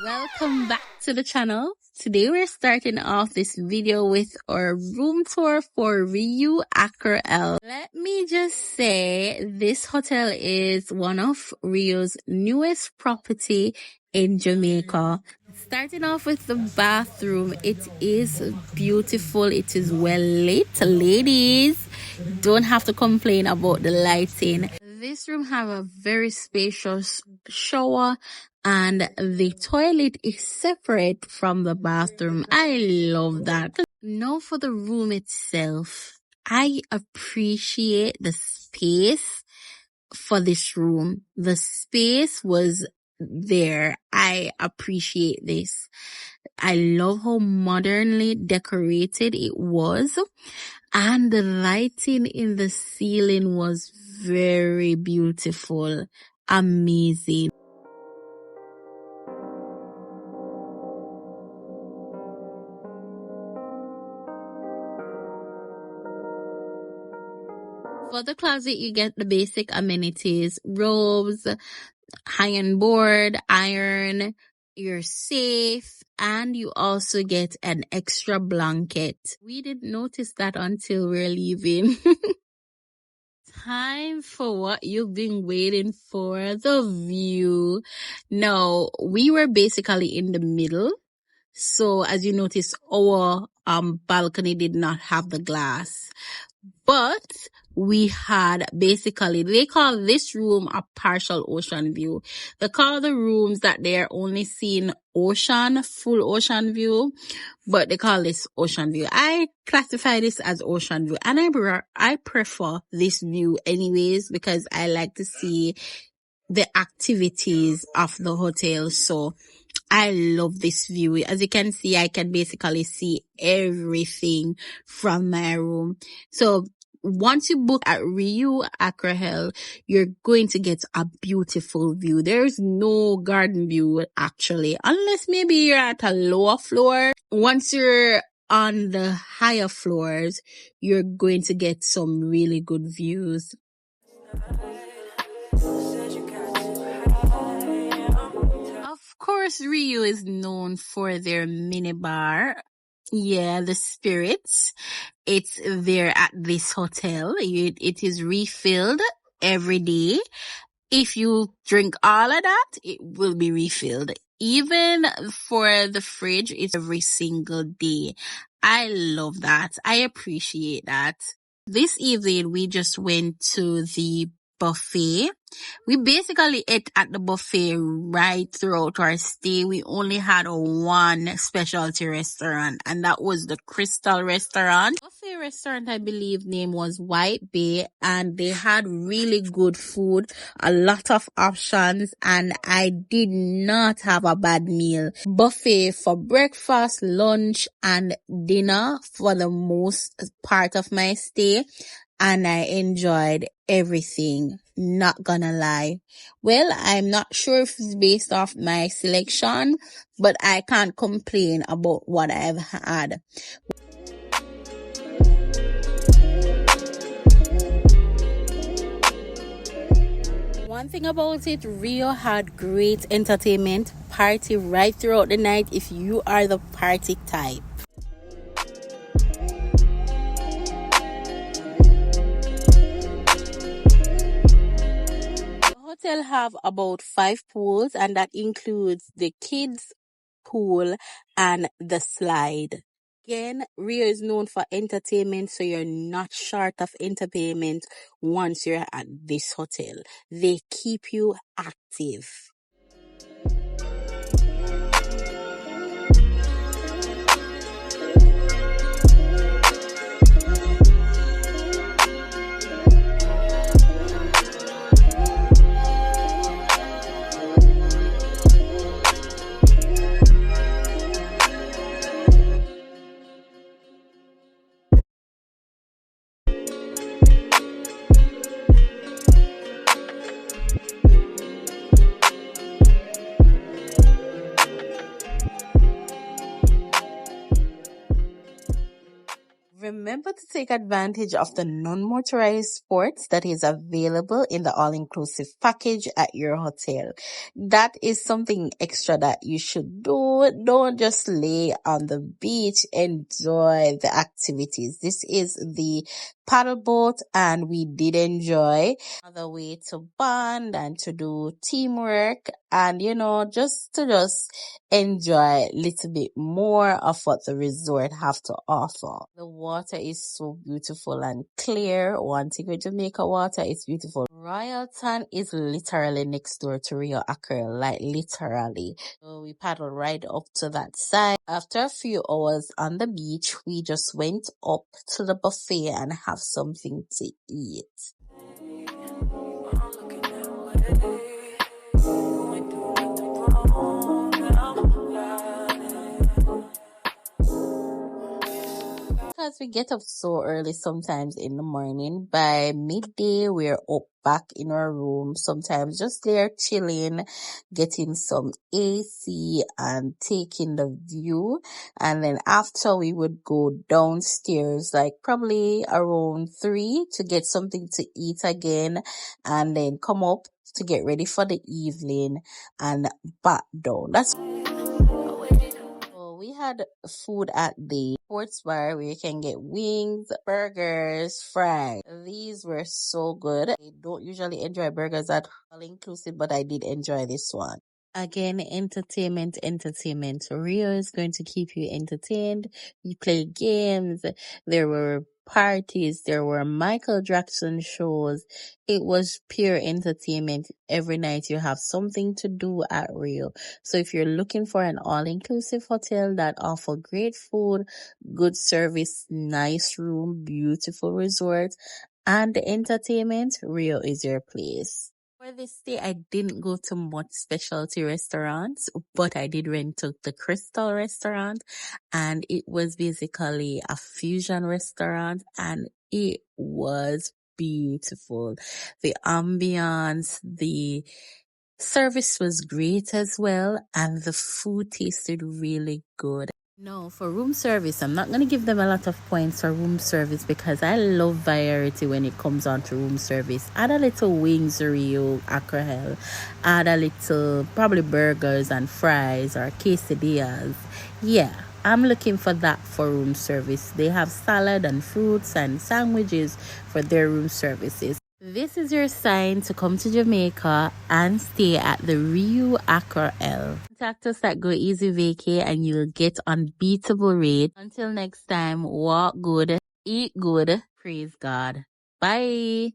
Welcome back to the channel. Today we're starting off this video with our room tour for Riu Aquarelle. Let me just say this hotel is one of Riu's newest property in Jamaica. Starting off with the bathroom, it is beautiful. It is well lit. Ladies, don't have to complain about the lighting. This room have a very spacious shower and the toilet is separate from the bathroom. I love that. Now for the room itself, I appreciate the space for this room. The space was there. I appreciate this. I love how modernly decorated it was, and the lighting in the ceiling was very beautiful. Amazing. For the closet, you get the basic amenities: robes, iron board, iron, you're safe, and you also get an extra blanket. We didn't notice that until we're leaving. Time for what you've been waiting for, the view. Now, we were basically in the middle. So as you notice, our balcony did not have the glass. But we had basically, they call this room a partial ocean view. They call the rooms that they're only seeing ocean, full ocean view, but they call this ocean view. I classify this as ocean view, and I prefer this view anyways because I like to see the activities of the hotel. So I love this view. As you can see, I can basically see everything from my room. So once you book at Riu Aquarelle, you're going to get a beautiful view. There's no garden view actually, unless maybe you're at a lower floor. Once you're on the higher floors, you're going to get some really good views. Of course, Riu is known for their minibar. Yeah, the spirits. It's there at this hotel. It is refilled every day. If you drink all of that, it will be refilled. Even for the fridge, it's every single day. I love that. I appreciate that. This evening, we just went to the buffet. We basically ate at the buffet right throughout our stay. We only had one specialty restaurant, and that was the Crystal Restaurant. Buffet restaurant, I believe, name was White Bay, and they had really good food, a lot of options, and I did not have a bad meal. Buffet for breakfast, lunch, and dinner for the most part of my stay. And I enjoyed everything, not gonna lie. Well, I'm not sure if it's based off my selection, but I can't complain about what I've had. One thing about it, Riu had great entertainment, party right throughout the night if you are the party type. Hotel have about 5 pools, and that includes the kids pool and the slide. Again, Riu is known for entertainment, so you're not short of entertainment once you're at this hotel. They keep you active. Remember to take advantage of the non-motorized sports that is available in the all-inclusive package at your hotel. That is something extra that you should do. Don't just lay on the beach. Enjoy the activities. This is the paddle boat, and we did enjoy another way to bond and to do teamwork, and just enjoy a little bit more of what the resort have to offer. The water is so beautiful and clear. One thing with Jamaica water is beautiful. Royalton is literally next door to Riu Aquarelle, like literally. So we paddled right up to that side. After a few hours on the beach, we just went up to the buffet and have something to eat. Because we get up so early sometimes in the morning, by midday we're up back in our room, sometimes just there chilling, getting some AC and taking the view. And then after we would go downstairs, like probably around 3 to get something to eat again, and then come up to get ready for the evening and back down. We had food at the sports bar where you can get wings, burgers, fries. These were so good. I don't usually enjoy burgers at all inclusive, but I did enjoy this one. Again, entertainment. Rio is going to keep you entertained. You play games. There were parties. There were Michael Jackson shows. It was pure entertainment. Every night you have something to do at Rio. So if you're looking for an all-inclusive hotel that offer great food, good service, nice room, beautiful resort, and entertainment, Rio is your place. For this day, I didn't go to much specialty restaurants, but I did rent to the Crystal restaurant, and it was basically a fusion restaurant, and it was beautiful. The ambiance, the service was great as well, and the food tasted really good. No, for room service, I'm not going to give them a lot of points for room service because I love variety when it comes on to room service. Add a little wings, Rio Aquarelle. Add a little, probably burgers and fries or quesadillas. Yeah, I'm looking for that for room service. They have salad and fruits and sandwiches for their room services. This is your sign to come to Jamaica and stay at the Riu Aquarelle. Contact us at Go Easy Vacay and you'll get unbeatable rates. Until next time, walk good, eat good, praise God. Bye.